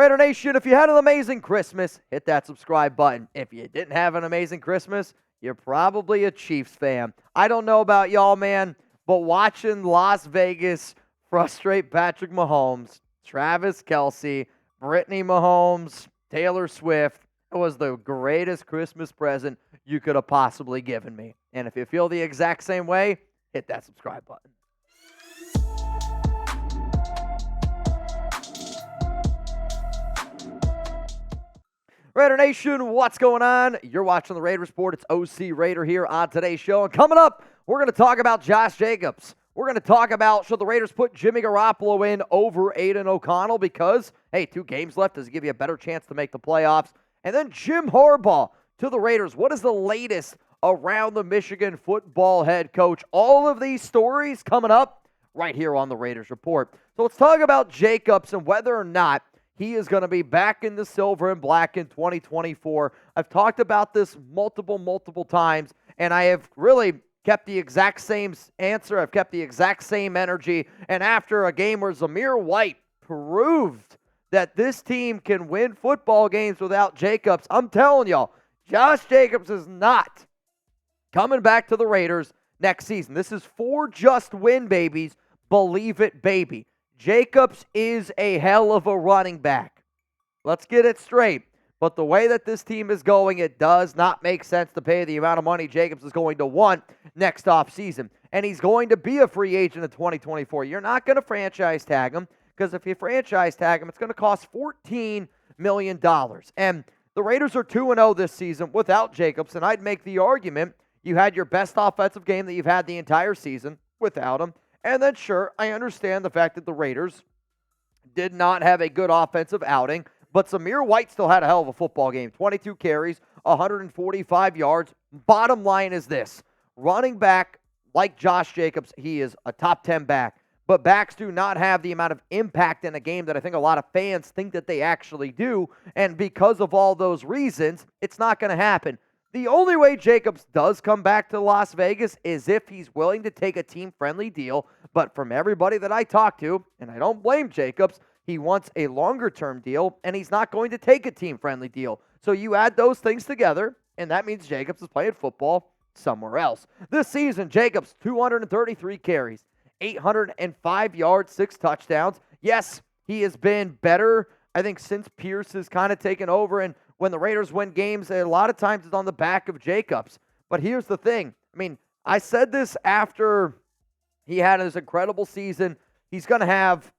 Raider Nation, if you had an amazing Christmas, hit that subscribe button. If you didn't have an amazing Christmas, you're probably a Chiefs fan. I don't know about y'all, man, but watching Las Vegas frustrate Patrick Mahomes, Travis Kelce, Brittany Mahomes, Taylor Swift, it was the greatest Christmas present you could have possibly given me. And if you feel the exact same way, hit that subscribe button. Raider Nation, what's going on? You're watching the Raider Report. It's OC Raider here on today's show. And coming up, we're going to talk about Josh Jacobs. We're going to talk about should the Raiders put Jimmy Garoppolo in over Aidan O'Connell because, hey, 2 games left. Does it give you a better chance to make the playoffs? And then Jim Harbaugh to the Raiders. What is the latest around the Michigan football head coach? All of these stories coming up right here on the Raiders Report. So let's talk about Jacobs and whether or not he is going to be back in the silver and black in 2024. I've talked about this multiple times, and I have really kept the exact same answer. I've kept the exact same energy. And after a game where Zamir White proved that this team can win football games without Jacobs, I'm telling y'all, Josh Jacobs is not coming back to the Raiders next season. This is 4 just win babies. Believe it, baby. Jacobs is a hell of a running back. Let's get it straight. But the way that this team is going, it does not make sense to pay the amount of money Jacobs is going to want next offseason. And he's going to be a free agent in 2024. You're not going to franchise tag him because if you franchise tag him, it's going to cost $14 million. And the Raiders are 2-0 this season without Jacobs. And I'd make the argument you had your best offensive game that you've had the entire season without him. And then, sure, I understand the fact that the Raiders did not have a good offensive outing, but Zamir White still had a hell of a football game. 22 carries, 145 yards. Bottom line is this. Running back like Josh Jacobs, he is a top 10 back, but backs do not have the amount of impact in a game that I think a lot of fans think that they actually do, and because of all those reasons, it's not going to happen. The only way Jacobs does come back to Las Vegas is if he's willing to take a team-friendly deal. But from everybody that I talk to, and I don't blame Jacobs, he wants a longer-term deal, and he's not going to take a team-friendly deal. So you add those things together, and that means Jacobs is playing football somewhere else. This season, Jacobs, 233 carries, 805 yards, 6 touchdowns. Yes, he has been better, I think, since Pierce has kind of taken over, and when the Raiders win games, a lot of times it's on the back of Jacobs. But here's the thing. I mean, I said this after he had his incredible season. He's going to have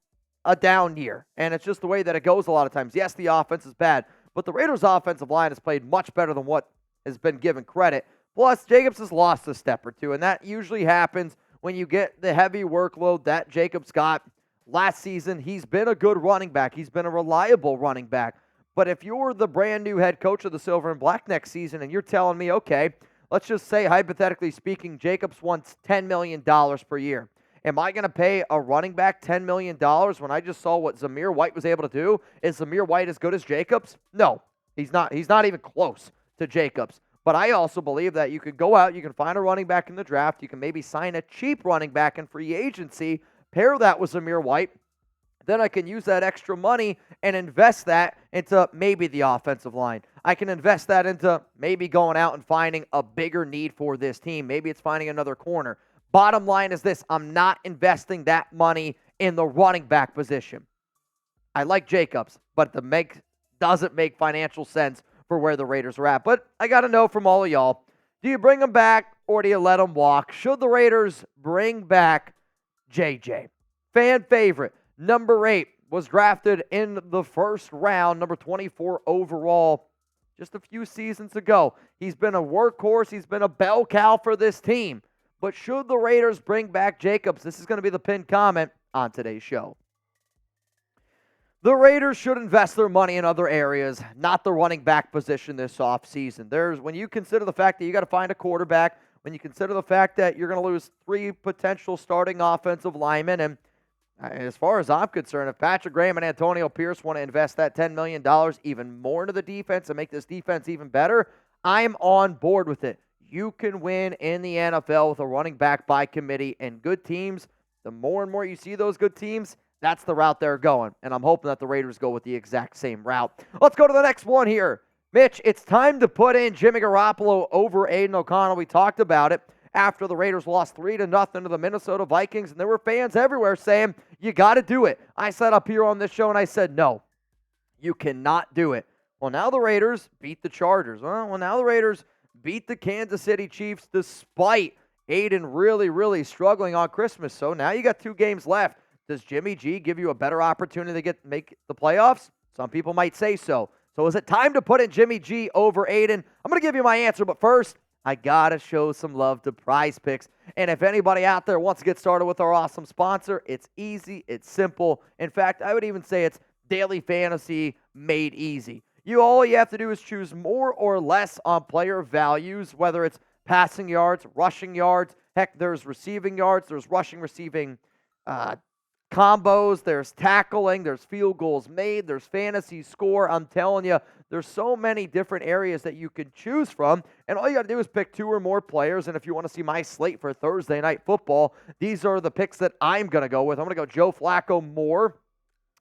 a down year, and it's just the way that it goes a lot of times. Yes, the offense is bad, but the Raiders' offensive line has played much better than what has been given credit. Plus, Jacobs has lost a step or two, and that usually happens when you get the heavy workload that Jacobs got last season. He's been a good running back. He's been a reliable running back. But if you're the brand new head coach of the Silver and Black next season and you're telling me, okay, let's just say, hypothetically speaking, Jacobs wants $10 million per year. Am I going to pay a running back $10 million when I just saw what Zamir White was able to do? Is Zamir White as good as Jacobs? No, he's not. He's not even close to Jacobs. But I also believe that you could go out, you can find a running back in the draft, you can maybe sign a cheap running back in free agency, pair that with Zamir White. Then I can use that extra money and invest that into maybe the offensive line. I can invest that into maybe going out and finding a bigger need for this team. Maybe it's finding another corner. Bottom line is this. I'm not investing that money in the running back position. I like Jacobs, but doesn't make financial sense for where the Raiders are at. But I got to know from all of y'all, do you bring him back or do you let him walk? Should the Raiders bring back JJ? Fan favorite. Number 8 was drafted in the first round, number 24 overall, just a few seasons ago. He's been a workhorse. He's been a bell cow for this team. But should the Raiders bring back Jacobs? This is going to be the pinned comment on today's show. The Raiders should invest their money in other areas, not the running back position this offseason. When you consider the fact that you got to find a quarterback, when you consider the fact that you're going to lose 3 potential starting offensive linemen, and as far as I'm concerned, if Patrick Graham and Antonio Pierce want to invest that $10 million even more into the defense and make this defense even better, I'm on board with it. You can win in the NFL with a running back by committee, and good teams, the more and more you see those good teams, That's the route they're going, and I'm hoping that the Raiders go with the exact same route. Let's go to the next one here. Mitch, it's time to put in Jimmy Garoppolo over Aidan O'Connell. We talked about it after the Raiders lost 3-0 to the Minnesota Vikings, and there were fans everywhere saying, you got to do it. I sat up here on this show, and I said, no, you cannot do it. Well, now the Raiders beat the Chargers. Well, now the Raiders beat the Kansas City Chiefs despite Aidan really struggling on Christmas. So now you got 2 games left. Does Jimmy G give you a better opportunity to make the playoffs? Some people might say so. So is it time to put in Jimmy G over Aidan? I'm going to give you my answer, but first, I got to show some love to Prize Picks. And if anybody out there wants to get started with our awesome sponsor, it's easy, it's simple. In fact, I would even say it's daily fantasy made easy. All you have to do is choose more or less on player values, whether it's passing yards, rushing yards. Heck, there's receiving yards, there's rushing, receiving combos, there's tackling, there's field goals made, there's fantasy score. I'm telling you, there's so many different areas that you can choose from, and all you got to do is pick 2 or more players. And if you want to see my slate for Thursday Night Football, these are the picks that I'm going to go with. I'm going to go Joe Flacco more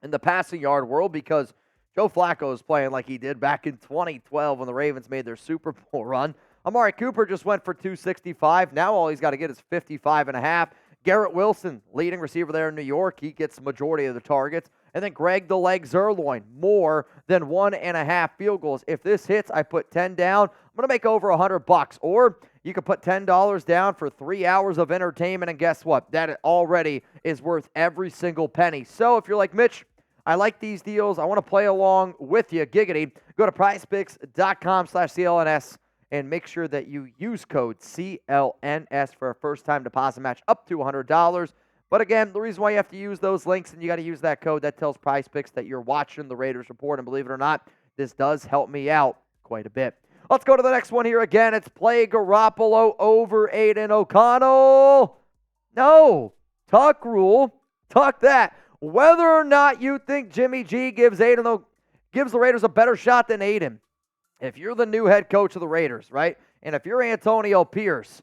in the passing yard world because Joe Flacco is playing like he did back in 2012 when the Ravens made their Super Bowl run. Amari Cooper just went for 265. Now all he's got to get is 55.5. Garrett Wilson, leading receiver there in New York, he gets the majority of the targets. And then Greg the Leg Zerloin, more than 1.5 field goals. If this hits, I put 10 down. I'm going to make over $100. Or you could put $10 down for 3 hours of entertainment, and guess what? That already is worth every single penny. So if you're like, Mitch, I like these deals, I want to play along with you, giggity, go to prizepicks.com/CLNS. And make sure that you use code CLNS for a first-time deposit match up to $100. But again, the reason why you have to use those links and you got to use that code, that tells Prize Picks that you're watching the Raiders Report. And believe it or not, this does help me out quite a bit. Let's go to the next one here again. It's play Garoppolo over Aidan O'Connell. No. Tuck rule. Tuck that. Whether or not you think Jimmy G gives the Raiders a better shot than Aidan, if you're the new head coach of the Raiders, right, and if you're Antonio Pierce,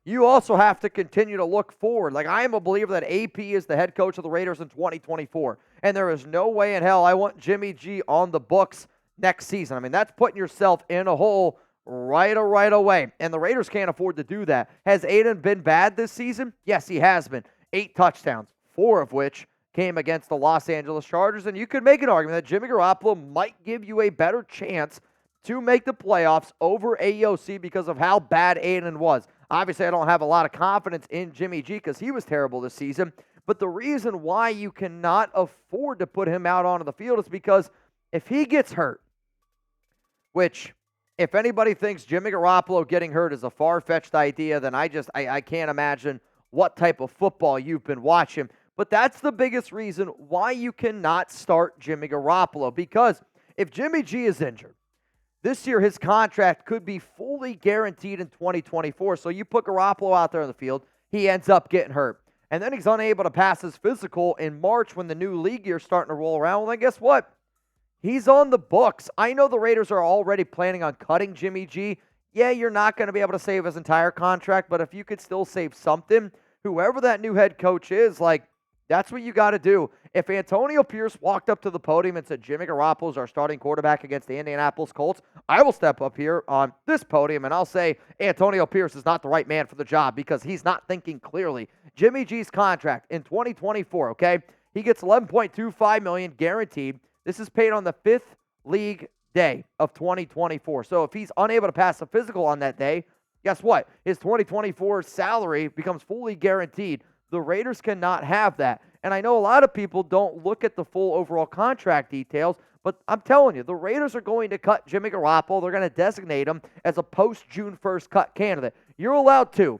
you also have to continue to look forward. I am a believer that AP is the head coach of the Raiders in 2024, and there is no way in hell I want Jimmy G on the books next season. I mean, that's putting yourself in a hole right away, and the Raiders can't afford to do that. Has Aidan been bad this season? Yes, he has been. 8 touchdowns, 4 of which came against the Los Angeles Chargers, and you could make an argument that Jimmy Garoppolo might give you a better chance to make the playoffs over AOC because of how bad Aidan was. Obviously, I don't have a lot of confidence in Jimmy G because he was terrible this season, but the reason why you cannot afford to put him out onto the field is because if he gets hurt, which if anybody thinks Jimmy Garoppolo getting hurt is a far-fetched idea, then I can't imagine what type of football you've been watching. But that's the biggest reason why you cannot start Jimmy Garoppolo, because if Jimmy G is injured, this year, his contract could be fully guaranteed in 2024. So you put Garoppolo out there on the field, he ends up getting hurt. And then he's unable to pass his physical in March when the new league year's starting to roll around. Well, then guess what? He's on the books. I know the Raiders are already planning on cutting Jimmy G. Yeah, you're not going to be able to save his entire contract, but if you could still save something, whoever that new head coach is, that's what you got to do. If Antonio Pierce walked up to the podium and said, Jimmy Garoppolo is our starting quarterback against the Indianapolis Colts, I will step up here on this podium and I'll say Antonio Pierce is not the right man for the job because he's not thinking clearly. Jimmy G's contract in 2024, okay? He gets $11.25 million guaranteed. This is paid on the 5th league day of 2024. So if he's unable to pass a physical on that day, guess what? His 2024 salary becomes fully guaranteed. The Raiders cannot have that. And I know a lot of people don't look at the full overall contract details, but I'm telling you, the Raiders are going to cut Jimmy Garoppolo. They're going to designate him as a post-June 1st cut candidate. You're allowed to.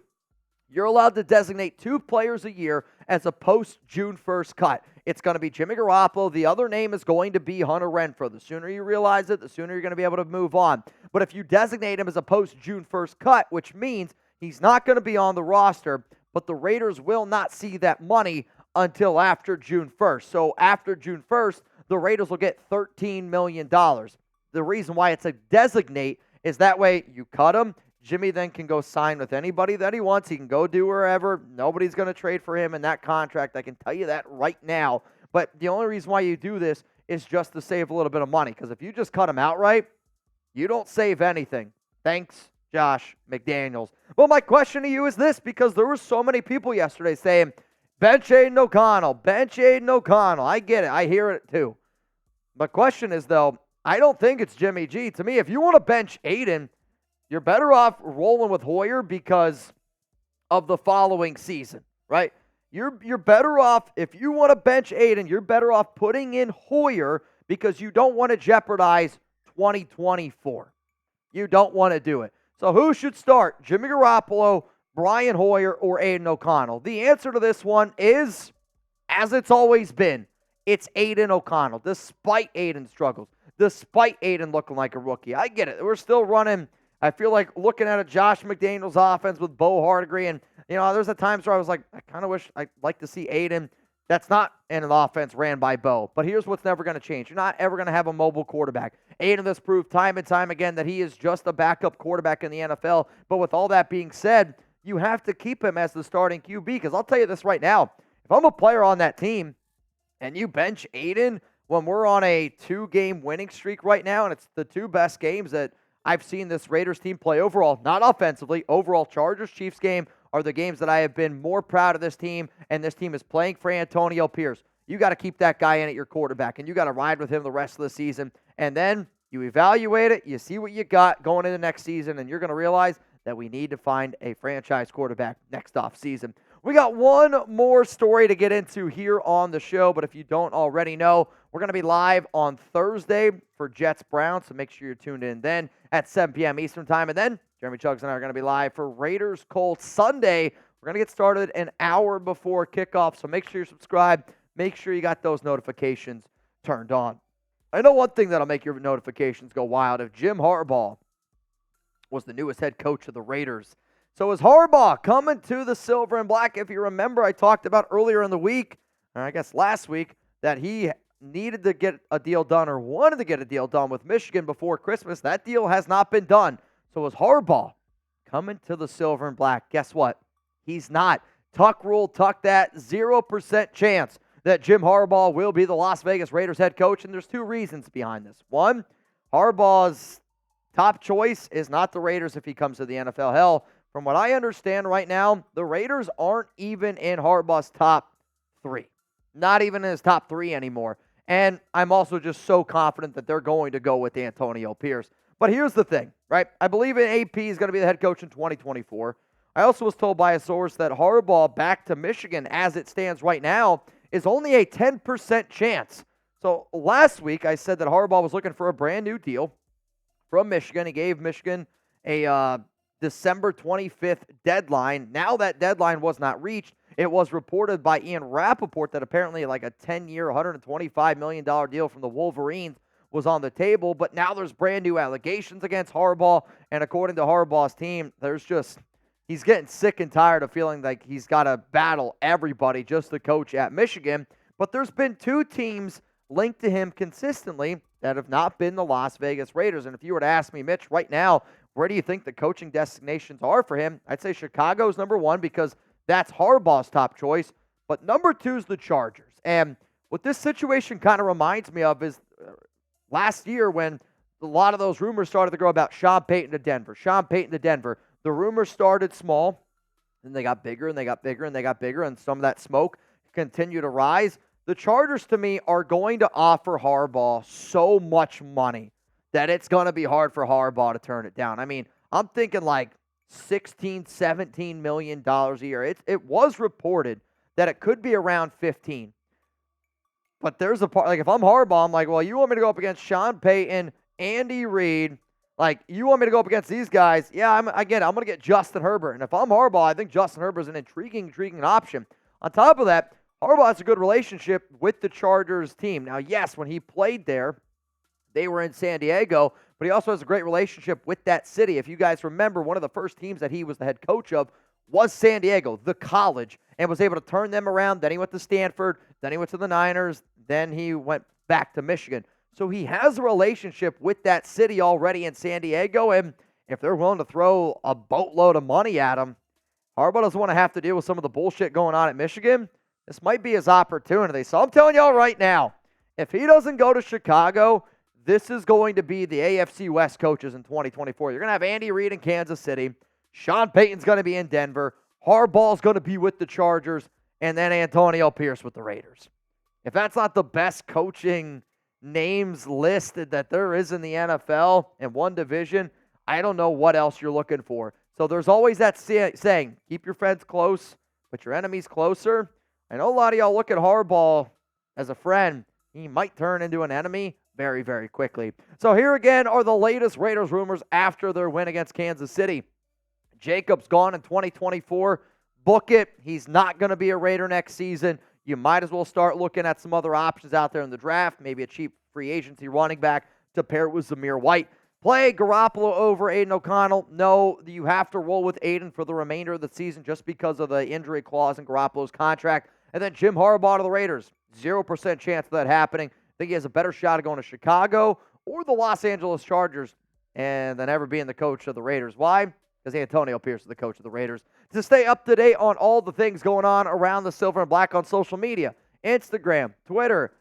You're allowed to designate 2 players a year as a post-June 1st cut. It's going to be Jimmy Garoppolo. The other name is going to be Hunter Renfrow. The sooner you realize it, the sooner you're going to be able to move on. But if you designate him as a post-June 1st cut, which means he's not going to be on the roster, but the Raiders will not see that money until after June 1st. So after June 1st, the Raiders will get $13 million. The reason why it's a designate is that way you cut him. Jimmy then can go sign with anybody that he wants. He can go do wherever. Nobody's going to trade for him in that contract. I can tell you that right now. But the only reason why you do this is just to save a little bit of money. Because if you just cut him outright, you don't save anything. Thanks, Josh McDaniels. Well, my question to you is this, because there were so many people yesterday saying, bench Aidan O'Connell, bench Aidan O'Connell. I get it. I hear it too. My question is, though, I don't think it's Jimmy G. To me, if you want to bench Aidan, you're better off rolling with Hoyer because of the following season, right? You're better off, if you want to bench Aidan, you're better off putting in Hoyer because you don't want to jeopardize 2024. You don't want to do it. So who should start? Jimmy Garoppolo, Brian Hoyer, or Aidan O'Connell? The answer to this one is, as it's always been, it's Aidan O'Connell, despite Aidan's struggles, despite Aidan looking like a rookie. I get it. We're still running, I feel like, looking at a Josh McDaniels offense with Bo Hardegree, and, there's at times where I was like, I kind of wish I'd like to see Aidan. That's not in an offense ran by Bo. But here's what's never going to change. You're not ever going to have a mobile quarterback. Aidan has proved time and time again that he is just a backup quarterback in the NFL. But with all that being said, you have to keep him as the starting QB, because I'll tell you this right now. If I'm a player on that team and you bench Aidan when we're on a 2-game winning streak right now, and it's the 2 best games that I've seen this Raiders team play overall, not offensively, overall Chargers-Chiefs game are the games that I have been more proud of this team, and this team is playing for Antonio Pierce. You got to keep that guy in at your quarterback, and you got to ride with him the rest of the season, and then you evaluate it, you see what you got going into next season, and you're going to realize that we need to find a franchise quarterback next offseason. We got one more story to get into here on the show, but if you don't already know, we're going to be live on Thursday for Jets-Browns, so make sure you're tuned in then at 7 p.m. Eastern Time. And then Jeremy Chugs and I are going to be live for Raiders-Colts Sunday. We're going to get started an hour before kickoff, so make sure you're subscribed. Make sure you got those notifications turned on. I know one thing that'll make your notifications go wild. If Jim Harbaugh was the newest head coach of the Raiders, so is Harbaugh coming to the silver and black? If you remember, I talked about earlier in the week, or I guess last week, that he needed to get a deal done or wanted to get a deal done with Michigan before Christmas. That deal has not been done. So is Harbaugh coming to the silver and black? Guess what? He's not. Tuck rule, tuck that. 0% chance that Jim Harbaugh will be the Las Vegas Raiders head coach, and there's 2 reasons behind this. One, Harbaugh's top choice is not the Raiders if he comes to the NFL. Hell, from what I understand right now, the Raiders aren't even in Harbaugh's top 3. Not even in his top 3 anymore. And I'm also just so confident that they're going to go with Antonio Pierce. But here's the thing, right? I believe AP is going to be the head coach in 2024. I also was told by a source that Harbaugh back to Michigan, as it stands right now, is only a 10% chance. So last week I said that Harbaugh was looking for a brand new deal from Michigan. He gave Michigan a December 25th deadline. Now that deadline was not reached. It was reported by Ian Rappaport that apparently like a 10-year, $125 million deal from the Wolverines was on the table, but now there's brand new allegations against Harbaugh, and according to Harbaugh's team, he's getting sick and tired of feeling like he's got to battle everybody just to coach at Michigan, but there's been 2 teams linked to him consistently that have not been the Las Vegas Raiders, and if you were to ask me, Mitch, right now, where do you think the coaching destinations are for him? I'd say Chicago's number 1 because that's Harbaugh's top choice. But number 2 is the Chargers. And what this situation kind of reminds me of is last year when a lot of those rumors started to grow about Sean Payton to Denver. The rumors started small, and they got bigger, and they got bigger, and they got bigger, and some of that smoke continued to rise. The Chargers, to me, are going to offer Harbaugh so much money that it's going to be hard for Harbaugh to turn it down. I mean, I'm thinking like $16, $17 million a year. It was reported that it could be around 15. But there's a part, like if I'm Harbaugh, I'm like, well, you want me to go up against Sean Payton, Andy Reid, like you want me to go up against these guys? Yeah, I'm going to get Justin Herbert. And if I'm Harbaugh, I think Justin Herbert is an intriguing option. On top of that, Harbaugh has a good relationship with the Chargers team. Now, yes, when he played there, they were in San Diego, but he also has a great relationship with that city. If you guys remember, one of the first teams that he was the head coach of was San Diego, the college, and was able to turn them around. Then he went to Stanford, then he went to the Niners, then he went back to Michigan. So he has a relationship with that city already in San Diego, and if they're willing to throw a boatload of money at him, Harbaugh doesn't want to have to deal with some of the bullshit going on at Michigan. This might be his opportunity. So I'm telling y'all right now, if he doesn't go to Chicago, this is going to be the AFC West coaches in 2024. You're going to have Andy Reid in Kansas City. Sean Payton's going to be in Denver. Harbaugh's going to be with the Chargers. And then Antonio Pierce with the Raiders. If that's not the best coaching names listed that there is in the NFL in one division, I don't know what else you're looking for. So there's always that saying, keep your friends close, but your enemies closer. I know a lot of y'all look at Harbaugh as a friend. He might turn into an enemy very, very quickly. So here again are the latest Raiders rumors after their win against Kansas City. Jacobs gone in 2024. Book it. He's not going to be a Raider next season. You might as well start looking at some other options out there in the draft, maybe a cheap free agency running back to pair it with Zamir White. Play Garoppolo over Aidan O'Connell. No, you have to roll with Aidan for the remainder of the season just because of the injury clause in Garoppolo's contract. And then Jim Harbaugh to the Raiders. 0% chance of that happening. I think he has a better shot of going to Chicago or the Los Angeles Chargers and than ever being the coach of the Raiders. Why? Because Antonio Pierce is the coach of the Raiders. To stay up to date on all the things going on around the Silver and Black on social media, Instagram, Twitter,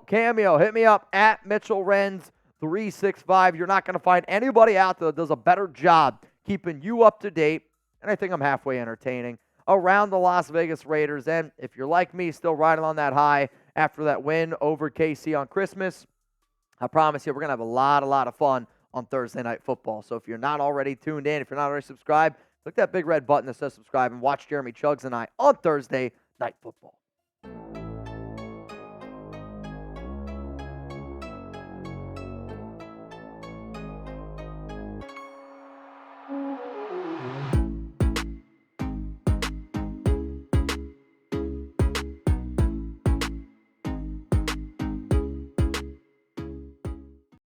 Cameo, hit me up at Mitchell Renz 365. You're not going to find anybody out there that does a better job keeping you up to date, and I think I'm halfway entertaining, around the Las Vegas Raiders. And if you're like me, still riding on that high after that win over KC on Christmas, I promise you we're going to have a lot of fun on Thursday Night Football. So if you're not already tuned in, if you're not already subscribed, click that big red button that says subscribe and watch Jeremy Chugs and I on Thursday Night Football.